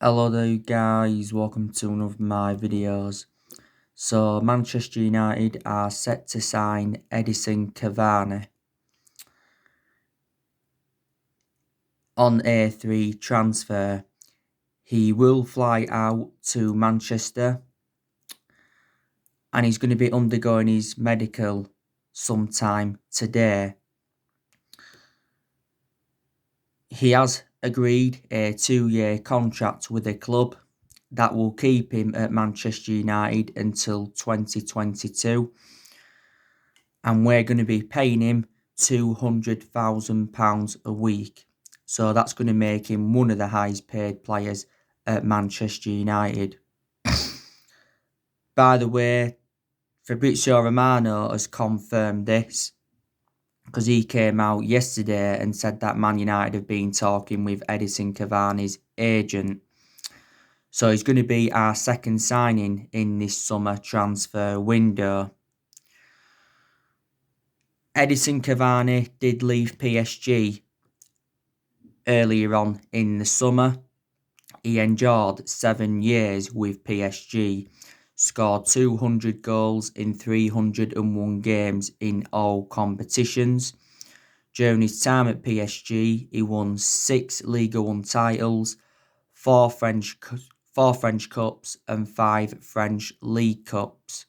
Hello there guys, welcome to one of my videos. So Manchester United are set to sign Edison Cavani on a free transfer. He will fly out to Manchester and he's going to be undergoing his medical sometime today. He has agreed a 2-year contract with the club that will keep him at Manchester United until 2022. And we're going to be paying him £200,000 a week. So that's going to make him one of the highest paid players at Manchester United. By the way, Fabrizio Romano has confirmed this because he came out yesterday and said that Man United have been talking with Edison Cavani's agent. So he's going to be our second signing in this summer transfer window. Edison Cavani did leave PSG earlier on in the summer. He endured 7 years with PSG, scored 200 goals in 301 games in all competitions. During his time at PSG, he won 6 Ligue 1 titles, 4 French Cups and 5 French League Cups.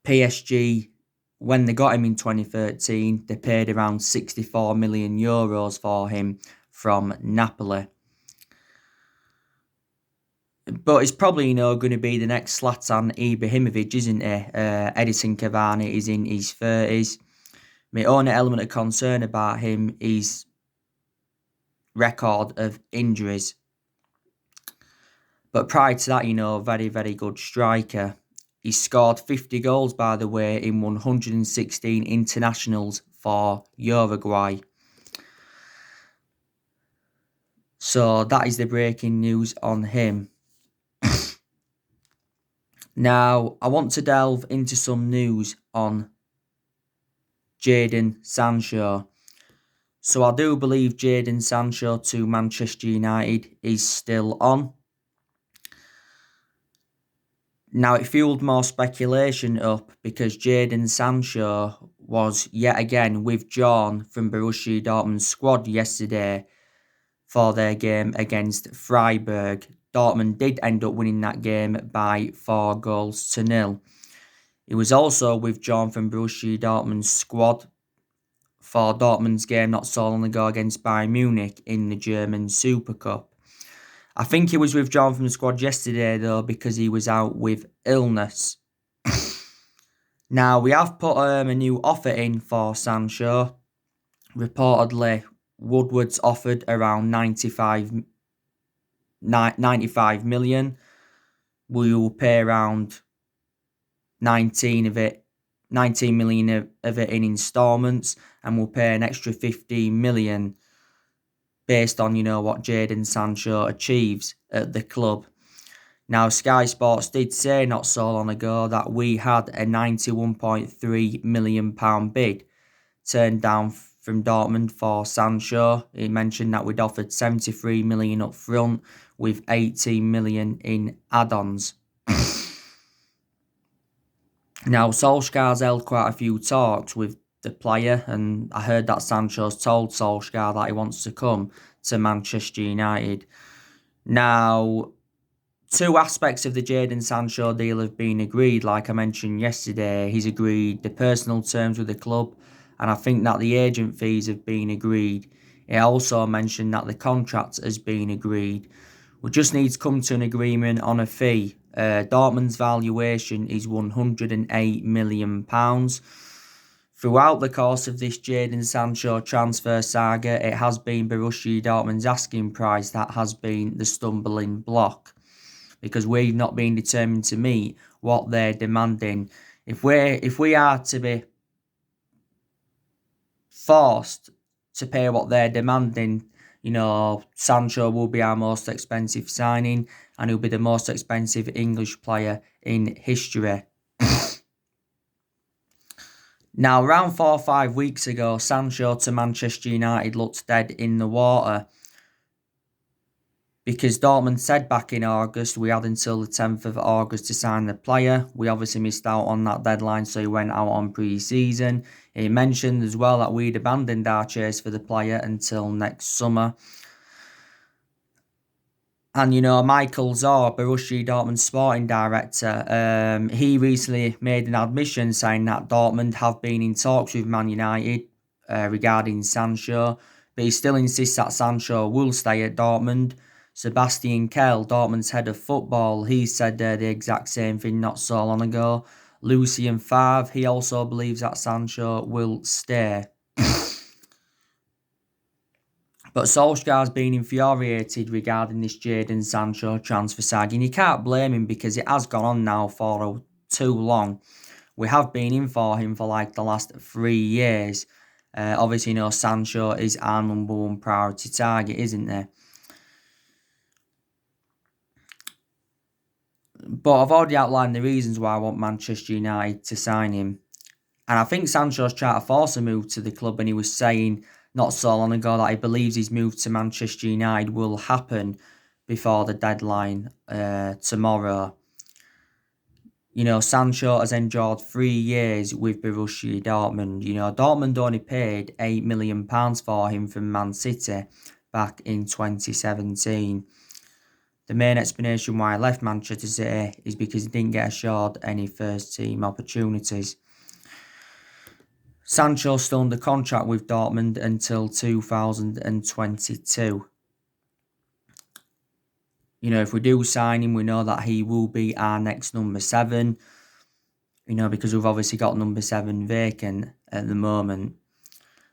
PSG, when they got him in 2013, they paid around €64 million for him from Napoli. But it's probably, going to be the next Zlatan Ibrahimovic, isn't it? Edison Cavani is in his 30s. My only element of concern about him is record of injuries. But prior to that, very, very good striker. He scored 50 goals, by the way, in 116 internationals for Uruguay. So that is the breaking news on him. Now, I want to delve into some news on Jadon Sancho. So I do believe Jadon Sancho to Manchester United is still on. Now, it fueled more speculation up because Jadon Sancho was yet again withdrawn from Borussia Dortmund's squad yesterday for their game against Freiburg. Dortmund did end up winning that game by 4-0. He was also withdrawn from Borussia Dortmund's squad for Dortmund's game not so long ago against Bayern Munich in the German Super Cup. I think he was withdrawn from the squad yesterday though because he was out with illness. Now, we have put a new offer in for Sancho. Reportedly, Woodward's offered around 95 million. We will pay around 19 million of it in installments, and we'll pay an extra 15 million based on, what Jadon Sancho achieves at the club. Now, Sky Sports did say not so long ago that we had a £91.3 million bid turned down from Dortmund for Sancho. He mentioned that we'd offered 73 million up front with 18 million in add-ons. Now, Solskjaer's held quite a few talks with the player, and I heard that Sancho's told Solskjaer that he wants to come to Manchester United. Now, 2 aspects of the Jadon Sancho deal have been agreed. Like I mentioned yesterday, he's agreed the personal terms with the club, and I think that the agent fees have been agreed. He also mentioned that the contract has been agreed. We just need to come to an agreement on a fee. Dortmund's valuation is £108 million. Throughout the course of this Jadon Sancho transfer saga, it has been Borussia Dortmund's asking price that has been the stumbling block, because we've not been determined to meet what they're demanding. If we are to be forced to pay what they're demanding, Sancho will be our most expensive signing, and he'll be the most expensive English player in history. Now, around 4 or 5 weeks ago, Sancho to Manchester United looked dead in the water. because Dortmund said back in August we had until the 10th of August to sign the player. We obviously missed out on that deadline, so he went out on pre-season. He mentioned as well that we'd abandoned our chase for the player until next summer. And, Michael Zorc, Borussia Dortmund's sporting director, he recently made an admission saying that Dortmund have been in talks with Man United regarding Sancho, but he still insists that Sancho will stay at Dortmund. Sebastian Kehl, Dortmund's head of football, he said the exact same thing not so long ago. Lucien Favre, he also believes that Sancho will stay. But Solskjaer's been infuriated regarding this Jadon Sancho transfer side, and you can't blame him because it has gone on now for too long. We have been in for him for like the last 3 years. Obviously, Sancho is our number one priority target, isn't there? But I've already outlined the reasons why I want Manchester United to sign him. And I think Sancho's trying to force a move to the club, and he was saying not so long ago that he believes his move to Manchester United will happen before the deadline tomorrow. Sancho has endured 3 years with Borussia Dortmund. Dortmund only paid £8 million for him from Man City back in 2017. The main explanation why he left Manchester City is because he didn't get assured any first-team opportunities. Sancho's still under contract with Dortmund until 2022. If we do sign him, we know that he will be our next number 7. Because we've obviously got number 7 vacant at the moment.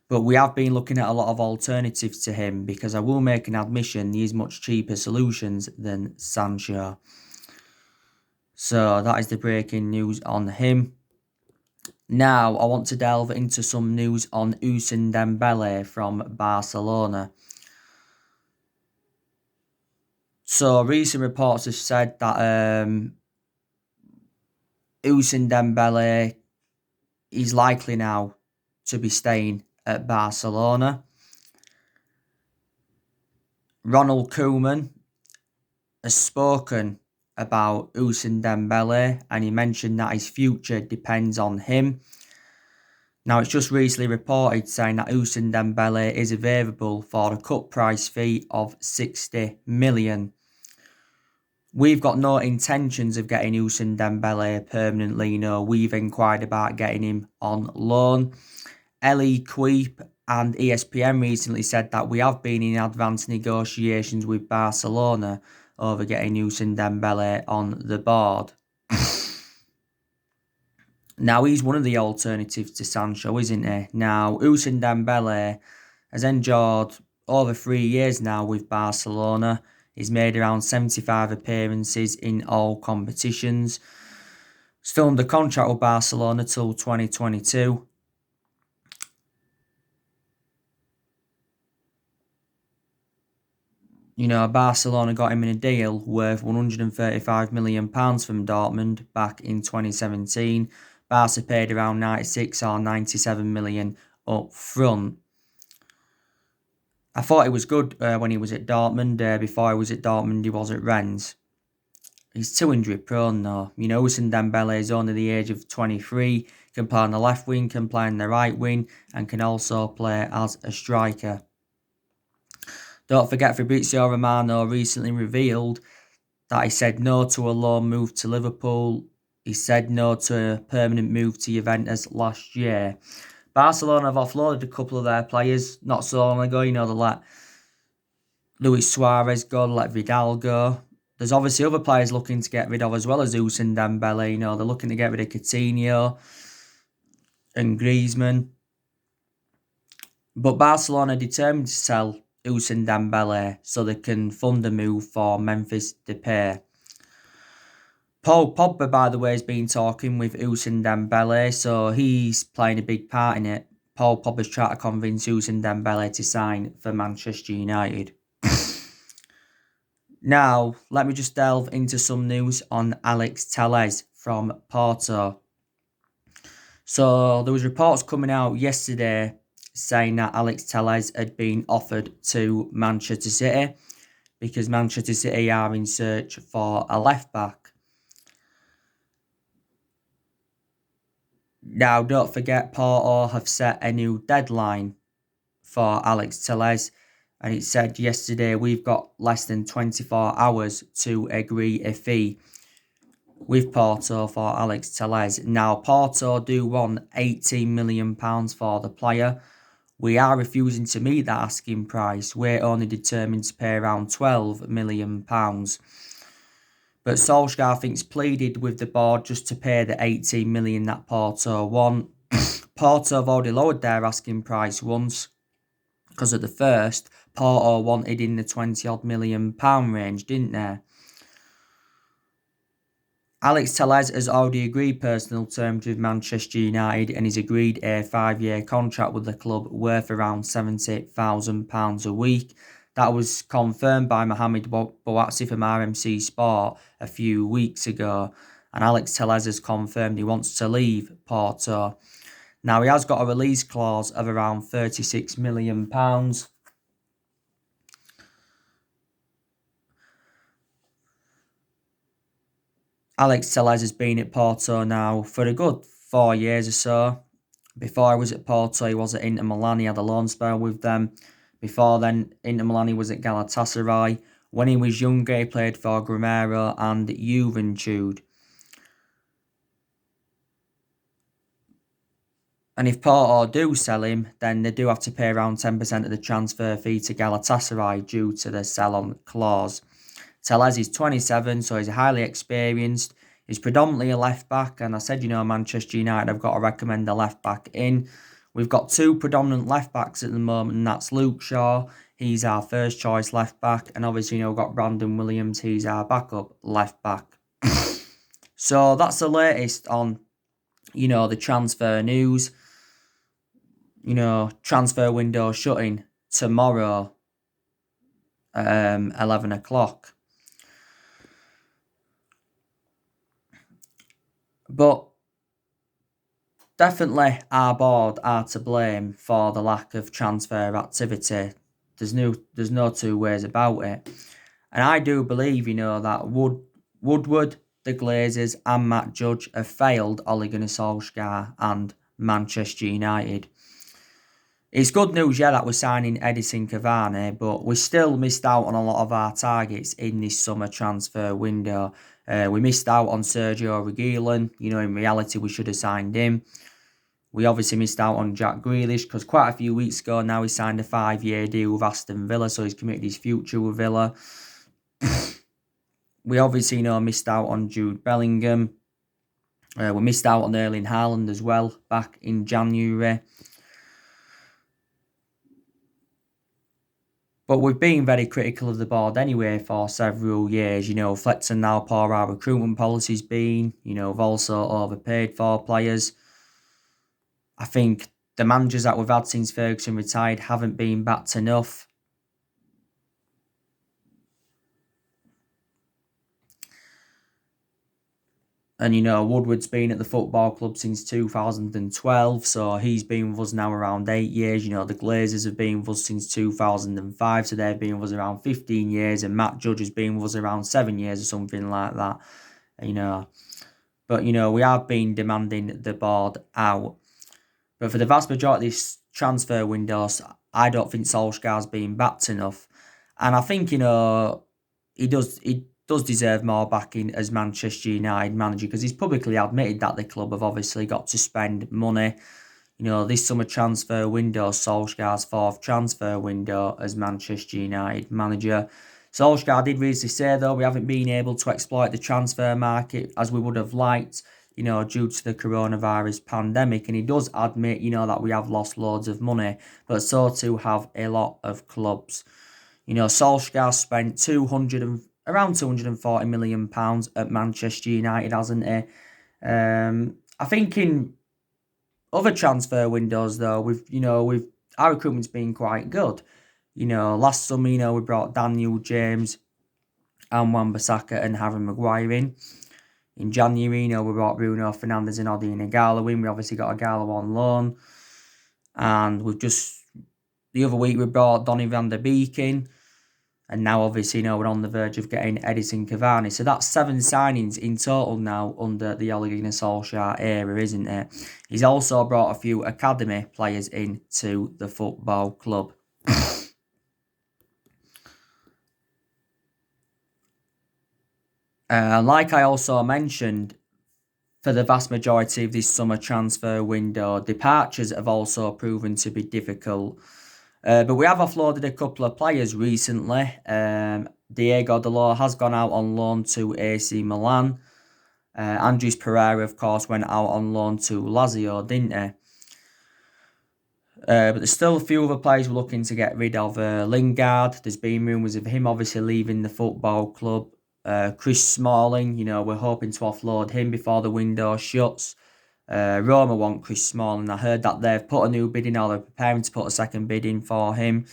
But we have been looking at a lot of alternatives to him, because I will make an admission, he is much cheaper solutions than Sancho. So that is the breaking news on him. Now, I want to delve into some news on Ousmane Dembele from Barcelona. So, recent reports have said that Ousmane Dembele is likely now to be staying at Barcelona. Ronald Koeman has spoken about Ousmane Dembele, and he mentioned that his future depends on him. Now, it's just recently reported saying that Ousmane Dembele is available for a cut price fee of 60 million. We've got no intentions of getting Ousmane Dembele permanently. We've inquired about getting him on loan. Ellie Queep and ESPN recently said that we have been in advanced negotiations with Barcelona over getting Ousmane Dembele on the board. Now, he's one of the alternatives to Sancho, isn't he? Now, Ousmane Dembele has endured over 3 years now with Barcelona. He's made around 75 appearances in all competitions. Still under contract with Barcelona till 2022. Barcelona got him in a deal worth £135 million from Dortmund back in 2017. Barca paid around 96 or 97 million up front. I thought he was good when he was at Dortmund. Before he was at Dortmund, he was at Rennes. He's too injury prone though. Ousmane Dembele is only the age of 23, can play on the left wing, can play on the right wing, and can also play as a striker. Don't forget, Fabrizio Romano recently revealed that he said no to a loan move to Liverpool. He said no to a permanent move to Juventus last year. Barcelona have offloaded a couple of their players not so long ago. They let Luis Suarez go, they let Vidal go. There's obviously other players looking to get rid of as well as Ousmane Dembele. They're looking to get rid of Coutinho and Griezmann. But Barcelona are determined to sell Ousmane Dembele so they can fund a move for Memphis Depay. Paul Pogba, by the way, has been talking with Ousmane Dembele, so he's playing a big part in it. Paul Pogba's trying to convince Ousmane Dembele to sign for Manchester United. Now, let me just delve into some news on Alex Telles from Porto. So, there was reports coming out yesterday saying that Alex Telles had been offered to Manchester City. because Manchester City are in search for a left-back. Now, don't forget, Porto have set a new deadline for Alex Telles, and it said yesterday we've got less than 24 hours to agree a fee with Porto for Alex Telles. Now, Porto do want £18 million for the player. We are refusing to meet that asking price. We're only determined to pay around £12 million. But Solskjaer, I think, pleaded with the board just to pay the £18 million that Porto want. Porto have already lowered their asking price once, because at the first, Porto wanted in the £20-odd million range, didn't they? Alex Telles has already agreed personal terms with Manchester United, and he's agreed a 5-year contract with the club worth around £70,000 a week. That was confirmed by Mohamed Bouatsi from RMC Sport a few weeks ago, and Alex Telles has confirmed he wants to leave Porto. Now, he has got a release clause of around £36 million. Alex Telles has been at Porto now for a good 4 years or so. Before he was at Porto, he was at Inter Milan. He had a loan spell with them. Before then, Inter Milan, he was at Galatasaray. When he was younger, he played for Grêmio and Juventude. And if Porto do sell him, then they do have to pay around 10% of the transfer fee to Galatasaray due to the sell-on clause. Telles is 27, so he's highly experienced. He's predominantly a left-back, and I said, Manchester United have got to recommend a left-back in. We've got two predominant left-backs at the moment, and that's Luke Shaw. He's our first-choice left-back, and obviously, we've got Brandon Williams. He's our backup left-back. So that's the latest on, the transfer news. Transfer window shutting tomorrow, 11 o'clock. But definitely our board are to blame for the lack of transfer activity. There's no two ways about it. And I do believe, that Woodward, the Glazers and Matt Judge have failed Ole Gunnar Solskjaer and Manchester United. It's good news, that we're signing Edison Cavani, but we still missed out on a lot of our targets in this summer transfer window. We missed out on Sergio Reguilon. In reality, we should have signed him. We obviously missed out on Jack Grealish, because quite a few weeks ago now he signed a 5-year deal with Aston Villa, so he's committed his future with Villa. We obviously, missed out on Jude Bellingham. We missed out on Erling Haaland as well back in January. But we've been very critical of the board anyway for several years. Flexing how poor our recruitment policy's been. We've also overpaid for players. I think the managers that we've had since Ferguson retired haven't been backed enough. And, Woodward's been at the football club since 2012, so he's been with us now around 8 years. The Glazers have been with us since 2005, so they've been with us around 15 years, and Matt Judge has been with us around 7 years or something like that, But, we have been demanding the board out. But for the vast majority of this transfer windows, I don't think Solskjaer's been backed enough. And I think, he does deserve more backing as Manchester United manager, because he's publicly admitted that the club have obviously got to spend money. This summer transfer window, Solskjaer's 4th transfer window as Manchester United manager. Solskjaer did recently say, though, we haven't been able to exploit the transfer market as we would have liked, due to the coronavirus pandemic. And he does admit, that we have lost loads of money, but so too have a lot of clubs. Solskjaer spent around £240 million at Manchester United, hasn't he? I think in other transfer windows, though, our recruitment's been quite good. Last summer, we brought Daniel James and Wan-Bissaka and Harry Maguire in. In January, we brought Bruno Fernandes and Odi Igalo in. We obviously got Igalo on loan. And the other week we brought Donny van der Beek in. And now, obviously, we're on the verge of getting Edison Cavani. So that's 7 signings in total now under the Ole Gunnar Solskjaer era, isn't it? He's also brought a few academy players into the football club. Like I also mentioned, for the vast majority of this summer transfer window, departures have also proven to be difficult. But we have offloaded a couple of players recently. Diego Dalot has gone out on loan to AC Milan. Andres Pereira, of course, went out on loan to Lazio, didn't he? But there's still a few other players we're looking to get rid of. Lingard, there's been rumours of him obviously leaving the football club. Chris Smalling, we're hoping to offload him before the window shuts. Roma want Chris Smalling. I heard that they've put a new bid in, or they're preparing to put a second bid in for him.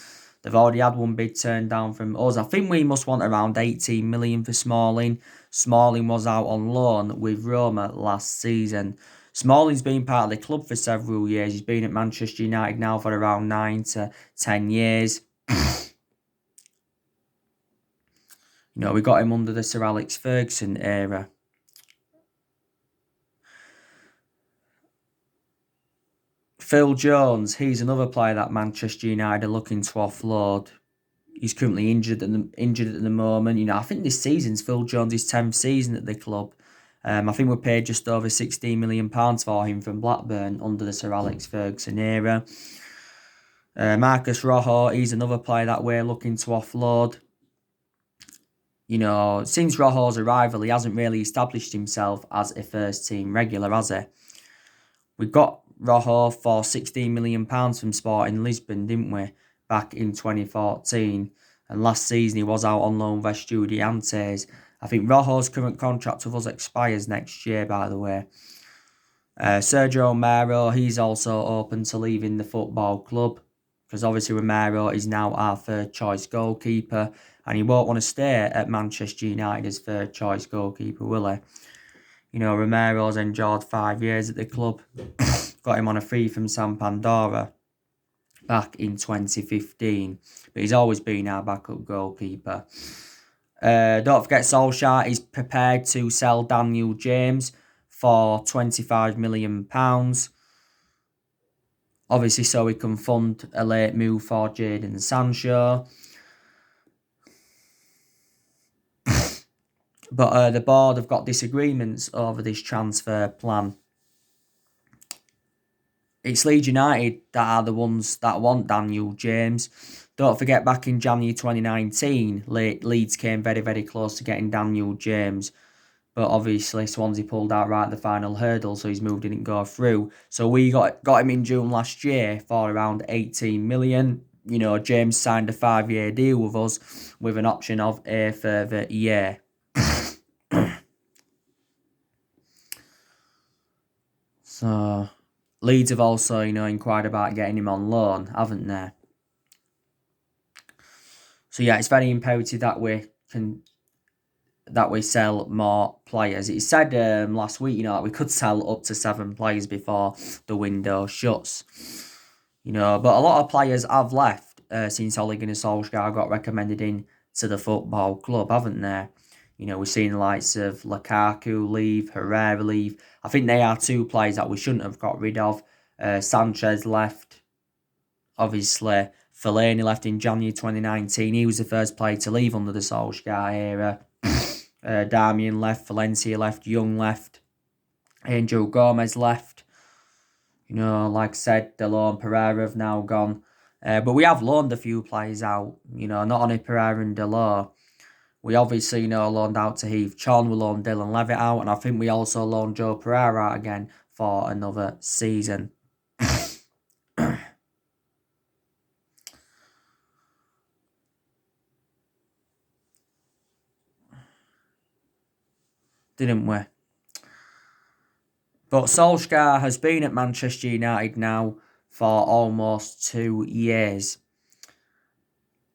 They've already had one bid turned down from us. I think we must want around 18 million for Smalling. Smalling was out on loan with Roma last season. Smalling's been part of the club for several years. He's been at Manchester United now for around 9 to 10 years. We got him under the Sir Alex Ferguson era. Phil Jones, he's another player that Manchester United are looking to offload. He's currently injured at the moment. I think this season's Phil Jones' 10th season at the club. I think we paid just over £16 million for him from Blackburn under the Sir Alex Ferguson era. Marcus Rojo, he's another player that we're looking to offload. Since Rojo's arrival, he hasn't really established himself as a first-team regular, has he? We got Rojo for £16 million from Sporting Lisbon, didn't we? Back in 2014. And last season he was out on loan with Estudiantes. I think Rojo's current contract with us expires next year, by the way. Sergio Romero, he's also open to leaving the football club. Because obviously Romero is now our third choice goalkeeper. And he won't want to stay at Manchester United as third choice goalkeeper, will he? Romero's endured 5 years at the club. Got him on a free from San Pandora back in 2015. But he's always been our backup goalkeeper. Don't forget Solskjaer is prepared to sell Daniel James for £25 million. Obviously, so we can fund a late move for Jadon Sancho. But the board have got disagreements over this transfer plan. It's Leeds United that are the ones that want Daniel James. Don't forget, back in January 2019, Leeds came very, very close to getting Daniel James. But obviously, Swansea pulled out right at the final hurdle, so his move didn't go through. So we got him in June last year for around 18 million. James signed a 5-year deal with us with an option of a further year. So Leeds have also, inquired about getting him on loan, haven't they? So yeah, it's very imperative that we sell more players. It said last week, that we could sell up to 7 players before the window shuts. But a lot of players have left since Ole Gunnar Solskjaer got recommended in to the football club, haven't they? We've seen the likes of Lukaku leave, Herrera leave. I think they are 2 players that we shouldn't have got rid of. Sanchez left. Obviously, Fellaini left in January 2019. He was the first player to leave under the Solskjaer era. Darmian left, Valencia left, Young left, Angel Gomez left. Like I said, Dalot and Pereira have now gone. But we have loaned a few players out, not only Pereira and Dalot. We obviously, loaned out to Heath Chon, we loaned Dylan Levitt out, and I think we also loaned Joe Pereira out again for another season. Didn't we? But Solskjaer has been at Manchester United now for almost 2 years.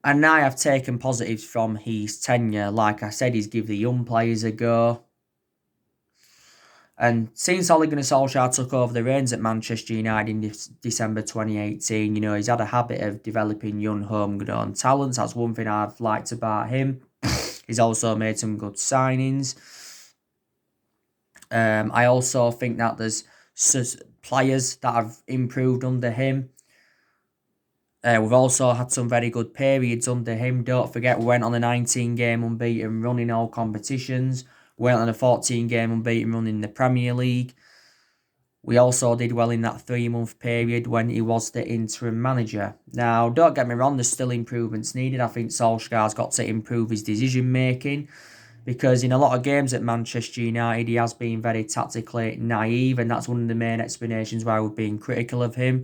And I have taken positives from his tenure. Like I said, he's given the young players a go. And since Ole Gunnar Solskjaer took over the reins at Manchester United in December 2018, he's had a habit of developing young homegrown talents. That's one thing I've liked about him. He's also made some good signings. I also think that there's players that have improved under him. We've also had some very good periods under him. Don't forget, we went on a 19-game unbeaten run in all competitions. We went on a 14-game unbeaten run in the Premier League. We also did well in that 3-month period when he was the interim manager. Now, don't get me wrong, there's still improvements needed. I think Solskjaer's got to improve his decision-making, because in a lot of games at Manchester United, he has been very tactically naive, and that's one of the main explanations why we've been critical of him.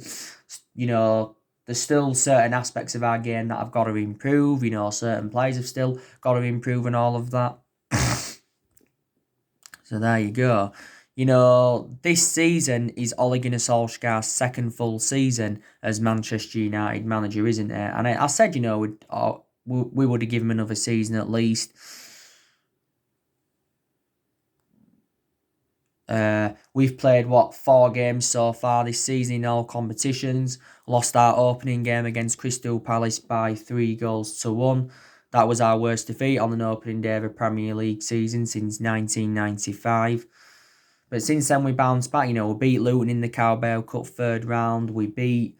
There's still certain aspects of our game that have got to improve. Certain players have still got to improve and all of that. So there you go. This season is Ole Gunnar Solskjaer's second full season as Manchester United manager, isn't it? And I said, we would have given him another season at least. We've played 4 games so far this season in all competitions. Lost our opening game against Crystal Palace by 3-1. That was our worst defeat on an opening day of a Premier League season since 1995. But since then we bounced back. We beat Luton in the Carabao Cup 3rd round. We beat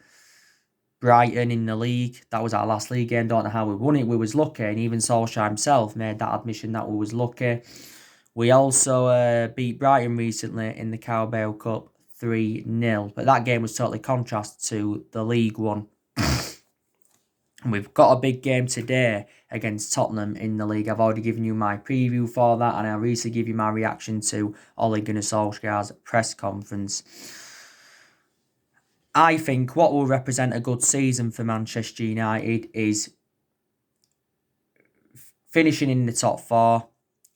Brighton in the league. That was our last league game. Don't know how we won it. We was lucky, and even Solskjaer himself made that admission that we was lucky. We also beat Brighton recently in the Carabao Cup 3-0. But that game was totally contrast to the League One. And we've got a big game today against Tottenham in the league. I've already given you my preview for that, and I'll recently give you my reaction to Ole Gunnar Solskjaer's press conference. I think what will represent a good season for Manchester United is finishing in the top 4,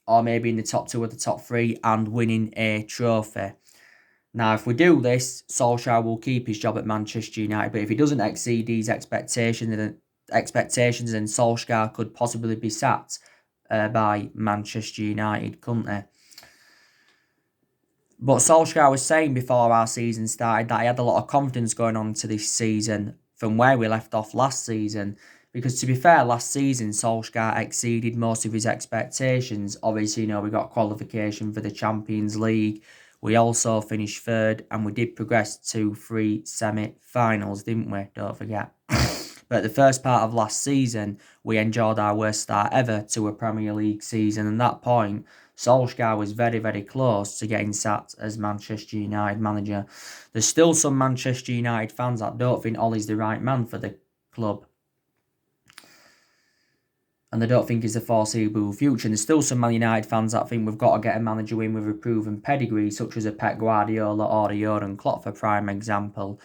or maybe in the top 2 or the top 3, and winning a trophy. Now, if we do this, Solskjaer will keep his job at Manchester United, but if he doesn't exceed these expectations, then Solskjaer could possibly be sacked by Manchester United, couldn't he? But Solskjaer was saying before our season started that he had a lot of confidence going on to this season from where we left off last season. Because to be fair, last season Solskjaer exceeded most of his expectations. Obviously, we got qualification for the Champions League. We also finished 3rd, and we did progress to 3 semi-finals, didn't we? Don't forget. But the first part of last season, we enjoyed our worst start ever to a Premier League season. And at that point, Solskjaer was very, very close to getting sacked as Manchester United manager. There's still some Manchester United fans that don't think Ole's the right man for the club. And they don't think he's the foreseeable future. And there's still some Man United fans that think we've got to get a manager in with a proven pedigree, such as a Pep Guardiola or a Jurgen Klopp, for prime example.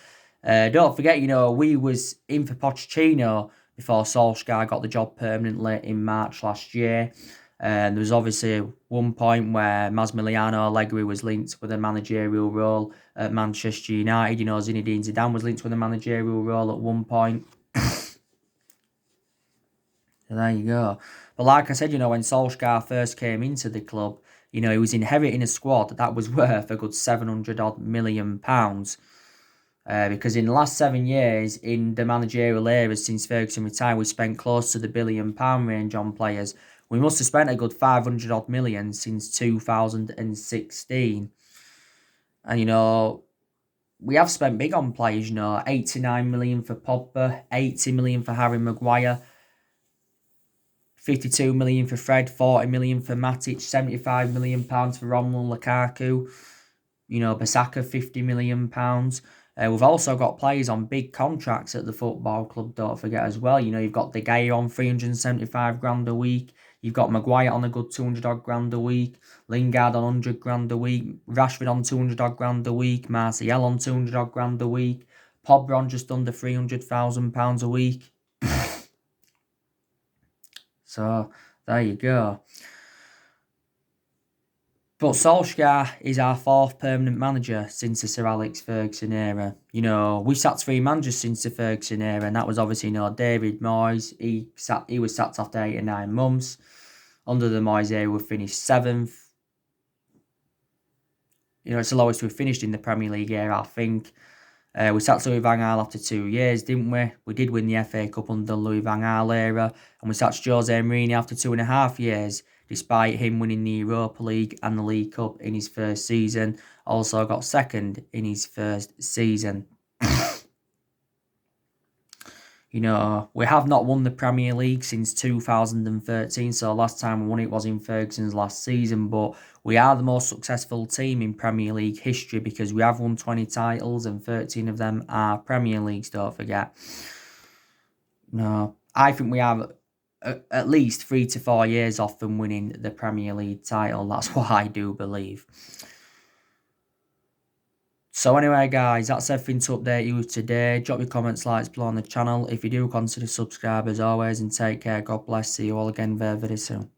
Don't forget, we was in for Pochettino before Solskjaer got the job permanently in March last year. There was obviously one point where Massimiliano Allegri was linked with a managerial role at Manchester United. Zinedine Zidane was linked with a managerial role at one point. So there you go. But like I said, when Solskjaer first came into the club, he was inheriting a squad that was worth a good £700 million. Because in the last 7 years, in the managerial era since Ferguson retired, we spent close to the £1 billion range on players. We must have spent a good 500 million since 2016. And we have spent big on players, 89 million for Pogba, 80 million for Harry Maguire, 52 million for Fred, 40 million for Matic, 75 million pounds for Romelu Lukaku, Bissaka, 50 million pounds. We've also got players on big contracts at the football club, don't forget as well. You've got De Gea on 375 grand a week. You've got Maguire on a good 200 odd grand a week. Lingard on 100 grand a week. Rashford on 200 odd grand a week. Martial on 200 odd grand a week. Pogba on just under £300,000 a week. So, there you go. But Solskjaer is our 4th permanent manager since the Sir Alex Ferguson era. We sacked 3 managers since the Ferguson era, and that was obviously, David Moyes. He was sacked after 8 or 9 months. Under the Moyes era, we finished 7th. it's the lowest we've finished in the Premier League era, I think. We sacked Louis van Gaal after 2 years, didn't we? We did win the FA Cup under the Louis van Gaal era, and we sacked Jose Mourinho after 2.5 years, despite him winning the Europa League and the League Cup in his first season. Also got second in his first season. We have not won the Premier League since 2013, so last time we won it was in Ferguson's last season, but we are the most successful team in Premier League history because we have won 20 titles and 13 of them are Premier Leagues, don't forget. No, I think we have at least 3 to 4 years off from winning the Premier League title. That's what I do believe. So anyway, guys, that's everything to update you today. Drop your comments, likes below on the channel. If you do, consider subscribe as always, and take care. God bless. See you all again very, very soon.